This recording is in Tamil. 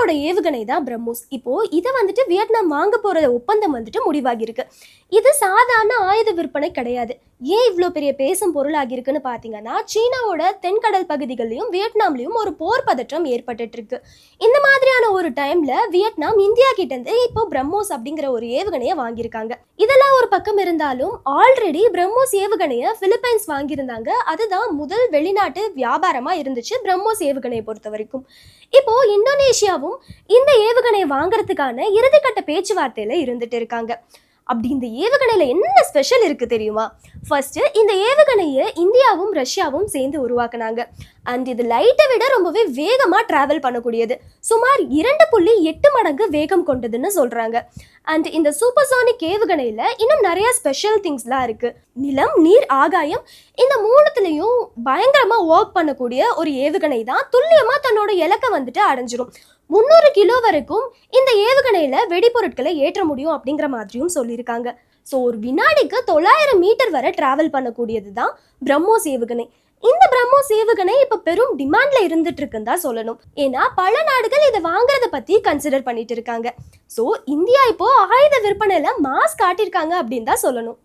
இந்தியாவோட ஏவுகணை தான் பிரம்மோஸ். இப்போ இதை வந்துட்டு வியட்நாம் வாங்க போற ஒப்பந்தம் வந்துட்டு முடிவாகி இருக்கு. இது சாதாரண ஆயுத விற்பனை கிடையாது. ஏன் இவ்வளோ பெரிய பேசும் பொருளாகி இருக்குன்னு பார்த்தீங்கன்னா, சீனாவோட தென்கடல் பகுதிகளிலும் வியட்நாம்லயும் ஒரு போர் பதற்றம் ஏற்பட்டுட்டு இருக்கு. இந்த மாதிரியான ஒரு டைம்ல வியட்நாம் இந்தியா கிட்ட இருந்து இப்போ பிரம்மோஸ் அப்படிங்கிற ஒரு ஏவுகணையை வாங்கியிருக்காங்க. இதெல்லாம் ஒரு பக்கம் இருந்தாலும் ஆல்ரெடி பிரம்மோஸ் ஏவுகணையை பிலிப்பைன்ஸ் வாங்கியிருந்தாங்க. அதுதான் முதல் வெளிநாட்டு வியாபாரமா இருந்துச்சு பிரம்மோஸ் ஏவுகணையை பொறுத்த வரைக்கும். இப்போ இந்தோனேஷியாவும் இந்த ஏவுகணையை வாங்குறதுக்கான இறுதிக்கட்ட பேச்சுவார்த்தையில இருந்துட்டு இருக்காங்க. அப்படி இந்த ஏவுகணையில என்ன ஸ்பெஷல் இருக்கு தெரியுமா? ஃபர்ஸ்ட், இந்த ஏவுகணையை இந்தியாவும் ரஷ்யாவும் சேர்ந்து உருவாக்குனாங்க. அண்ட் இது லைட்டை விட ரொம்பவே வேகமா டிராவல் பண்ணக்கூடியது. சுமார் 2.8 மடங்கு வேகம் கொண்டதுன்னு சொல்றாங்க. அண்ட் இந்த சூப்பர்சானிக் ஏவுகணையில இன்னும் நிறைய ஸ்பெஷல் திங்ஸ்லாம் இருக்கு. நிலம், நீர், ஆகாயம் இந்த மூணுத்துலயும் பயங்கரமா ஒர்க் பண்ணக்கூடிய ஒரு ஏவுகணை தான். துல்லியமா தன்னோட இலக்கை வந்துட்டு அடைஞ்சிரும். 300 கிலோ வரைக்கும் இந்த ஏவுகணையில வெடிபொருட்களை ஏற்ற முடியும் அப்படிங்கிற மாதிரியும் சொல்லியிருக்காங்க. ஸோ ஒரு வினாடிக்கு 900 மீட்டர் வரை டிராவல் பண்ணக்கூடியது தான் பிரம்மோஸ் ஏவுகணை. இந்த பிரம்மோஸ் ஏவுகணை இப்ப பெரும் டிமாண்ட்ல இருந்துட்டு இருக்குன்னு தான் சொல்லணும். ஏன்னா பல நாடுகள் இதை வாங்குறத பத்தி கன்சிடர் பண்ணிட்டு இருக்காங்க. ஸோ இந்தியா இப்போ ஆயுத விற்பனையில மாஸ் காட்டியிருக்காங்க அப்படின்னு தான் சொல்லணும்.